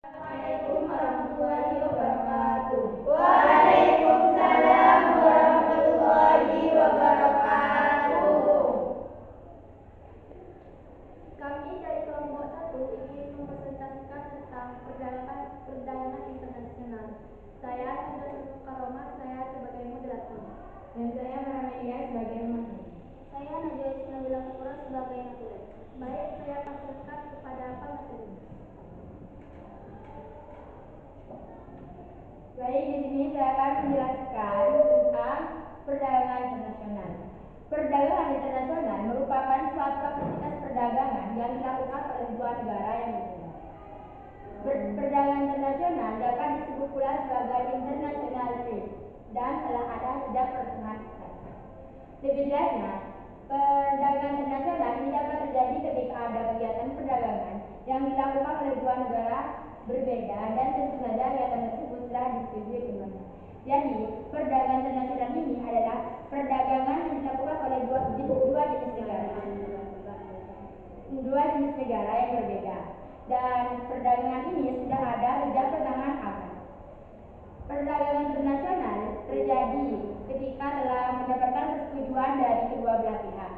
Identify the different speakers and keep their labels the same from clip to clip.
Speaker 1: Assalamualaikum warahmatullahi wabarakatuh.
Speaker 2: Waalaikumsalam warahmatullahi wabarakatuh.
Speaker 1: Kami dari kelompok 1 ingin mempresentasikan tentang perdagangan internasional. Saya Najwa Karomah, saya sebagai moderator.
Speaker 2: Dan saya Maramelia sebagai moderator.
Speaker 3: Saya Najwa Ismail Pura sebagai moderator.
Speaker 1: Baik, saya persilakan kepada Pak Materi.
Speaker 2: Baik, di sini saya akan menjelaskan tentang perdagangan internasional. Perdagangan internasional merupakan suatu aktivitas perdagangan yang dilakukan oleh dua negara yang berbeda. Perdagangan internasional dapat disebut pula sebagai international trade dan telah ada sejak pertengahan abad. Lebih jelasnya, perdagangan internasional ini dapat terjadi ketika ada kegiatan perdagangan yang dilakukan oleh dua negara berbeda dan tentu saja kegiatan tersebut telah disetujui keduanya. Jadi, perdagangan internasional ini adalah perdagangan yang dilakukan oleh dua jenis negara yang berbeda. Dan perdagangan ini sudah ada sejak pertengahan abad. Perdagangan internasional terjadi ketika telah mendapatkan persetujuan dari kedua belah pihak.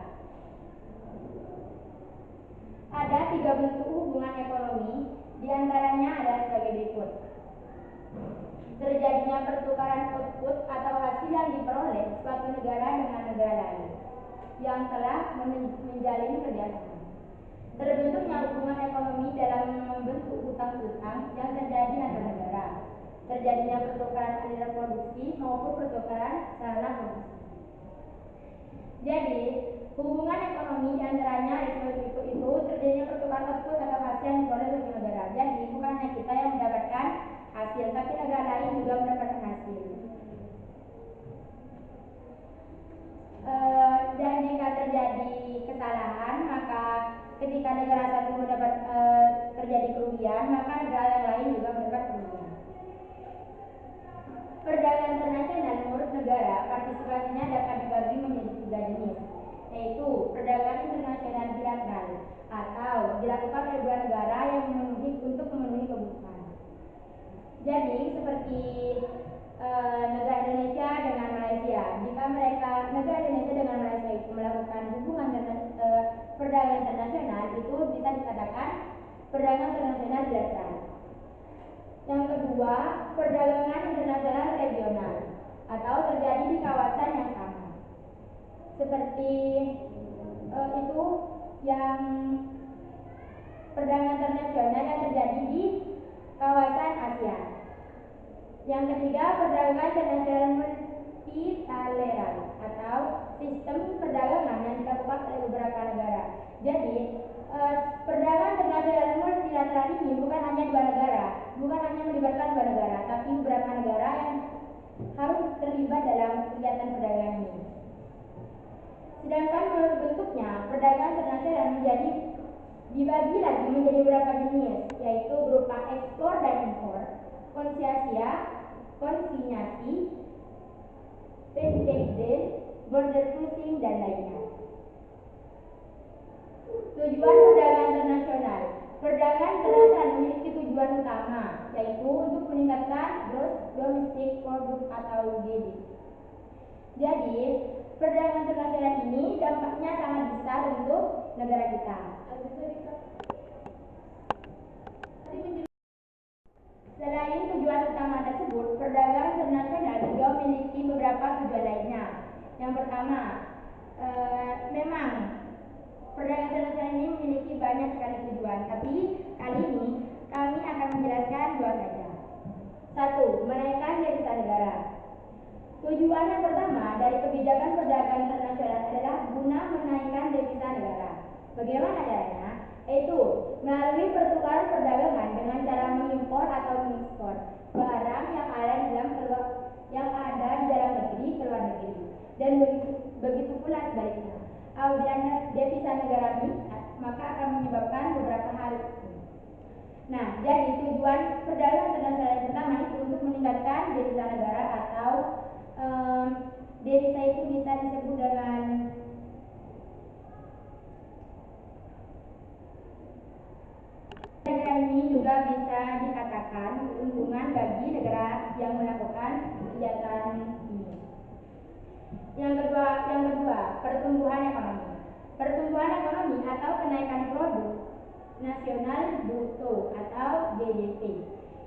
Speaker 2: Ada 3 bentuk hubungan ekonomi, diantaranya adalah sebagai berikut. Terjadinya pertukaran output atau hasil yang diperoleh suatu negara dengan negara lain yang telah menjalin kerjasama. Terbentuknya hubungan ekonomi dalam membentuk hutang piutang yang terjadi antar negara. Terjadinya pertukaran aliran produksi maupun pertukaran sarana produksi. Jadi, hubungan ekonomi diantaranya seperti itu terjadinya pertukaran output atau hasil yang diperoleh suatu negara. Jadi, bukan hanya kita yang mendapatkan hasil, tapi negara lain juga mendapatkan hasil. Dan jika terjadi kesalahan, maka ketika negara satu terjadi kerugian, maka negara yang lain juga mendapat kerugian. Perdagangan internasional menurut negara, partisipasinya dapat dibagi menjadi 3 jenis, yaitu perdagangan internasional bilateral atau dilakukan oleh dua negara yang memenuhi kebutuhan. Jadi seperti negara Indonesia dengan Malaysia, jika negara Indonesia dengan Malaysia itu melakukan hubungan perdagangan internasional, itu bisa dikatakan perdagangan internasional bilateral. Yang kedua, perdagangan internasional regional atau terjadi di kawasan yang sama. Seperti itu yang perdagangan internasional yang terjadi di kawasan Asia. Yang ketiga, perdagangan internasional multilateral atau sistem perdagangan yang dilakukan oleh beberapa negara. Jadi, perdagangan internasional multilateral ini bukan hanya melibatkan dua negara, tapi beberapa negara yang harus terlibat dalam kegiatan perdagangan ini. Sedangkan menurut bentuknya, perdagangan internasional dibagi lagi menjadi beberapa jenis, yaitu berupa ekspor dan impor, konsinyasi, PCD, border cruising, dan lainnya. Tujuan perdagangan internasional. Perdagangan internasional memiliki tujuan utama, yaitu untuk meningkatkan gross domestic product atau GDP. Jadi, perdagangan internasional ini dampaknya sangat besar untuk negara kita. Selain tujuan utama tersebut, perdagangan internasional juga memiliki beberapa tujuan lainnya. Yang pertama, memang perdagangan internasional ini memiliki banyak sekali tujuan, tapi kali ini kami akan menjelaskan 2 saja. 1. Menaikkan devisa negara. Tujuan yang pertama dari kebijakan perdagangan internasional adalah guna menaikkan devisa negara. Bagaimana caranya? Yaitu melalui pertukaran perdagangan dengan cara mengimpor atau mengekspor barang yang ada di dalam negeri ke luar negeri, dan begitu pula sebaliknya. Apabila devisa negara meningkat, maka akan menyebabkan beberapa hal. Nah, jadi tujuan perdagangan internasional yang pertama itu untuk meningkatkan devisa negara, atau devisa itu bisa disebut dengan ini juga bisa dikatakan keuntungan bagi negara yang melakukan kegiatan ini. Yang kedua, pertumbuhan ekonomi. Pertumbuhan ekonomi atau kenaikan produk nasional bruto atau GDP.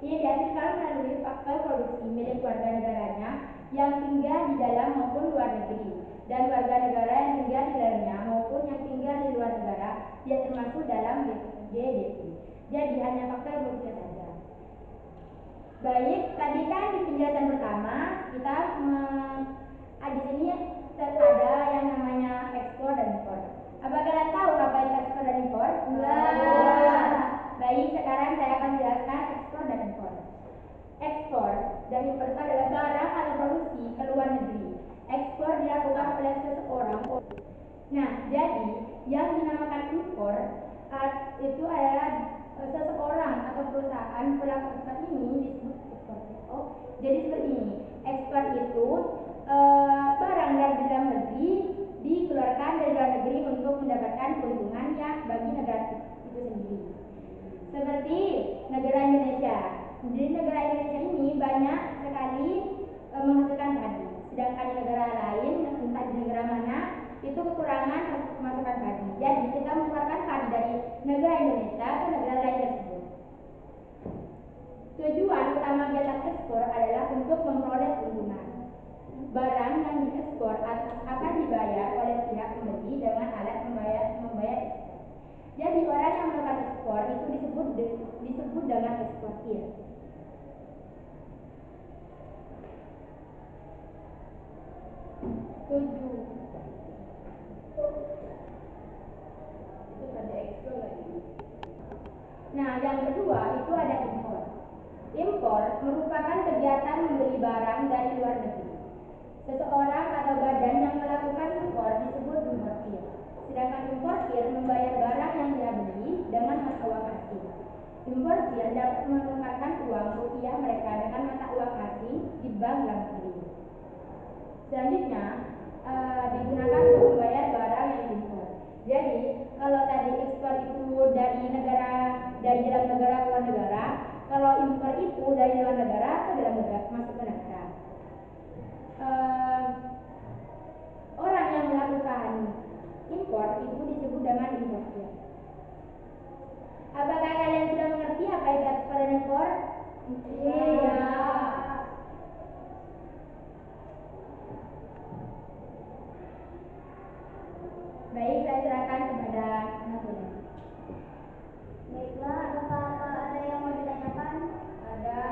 Speaker 2: Ini dihasilkan melalui faktor produksi milik warga negaranya yang tinggal di dalam maupun luar negeri, dan warga negara yang tinggal di dalamnya maupun yang tinggal di luar negara yang termasuk dalam GDP. Jadi hanya faktor produksi saja. Baik, tadi kan di penjelasan pertama kita di sini ada yang namanya ekspor dan impor. Apa kalian tahu apa itu ekspor dan impor?
Speaker 3: Enggak.
Speaker 2: Baik, sekarang saya akan jelaskan ekspor dan impor. Ekspor dan impor itu adalah barang atau produksi ke luar negeri. Ekspor dilakukan oleh seseorang. Nah, jadi yang dinamakan impor itu adalah seseorang atau perusahaan pelaku ekspor ini disebut ekspor. Jadi seperti ini. Ekspor itu barang dari dalam negeri dikeluarkan dari luar negeri untuk mendapatkan keuntungan yang bagi negara itu sendiri. Seperti negara Indonesia. Di negara Indonesia ini banyak sekali menghasilkan padi. Sedangkan di negara lain, entah di negara mana, itu kekurangan pemasukan padi. Jadi kita mengeluarkan padi dari negara Indonesia ke negara lain tersebut. Tujuan utama kegiatan ekspor adalah untuk memperoleh keuntungan. Barang yang diekspor akan dibayar oleh pihak pembeli dengan alat membayar ekspor. Jadi orang yang melakukan ekspor itu disebut dengan eksportir. Nah, yang kedua itu ada impor. Impor merupakan kegiatan membeli barang dari luar negeri. Seseorang atau badan yang melakukan impor disebut importir. Sedangkan importir membayar barang yang dia beli dengan mata uang asing. Importir dapat menukarkan uang rupiah mereka dengan mata uang asing di bank dalam negeri. Selanjutnya digunakan untuk membayar barang yang diimpor. Jadi kalau tadi ekspor itu dari dalam negara ke luar negara, kalau impor itu dari luar negara ke dalam negara, masuk ke negara. Orang yang melakukan impor itu disebut dengan importir. Apakah kalian sudah mengerti apa itu ekspor dan impor?
Speaker 3: Iya.
Speaker 2: Baik, saya serahkan kepada Natuna.
Speaker 3: Baiklah, apakah ada yang mau ditanyakan?
Speaker 2: Ada.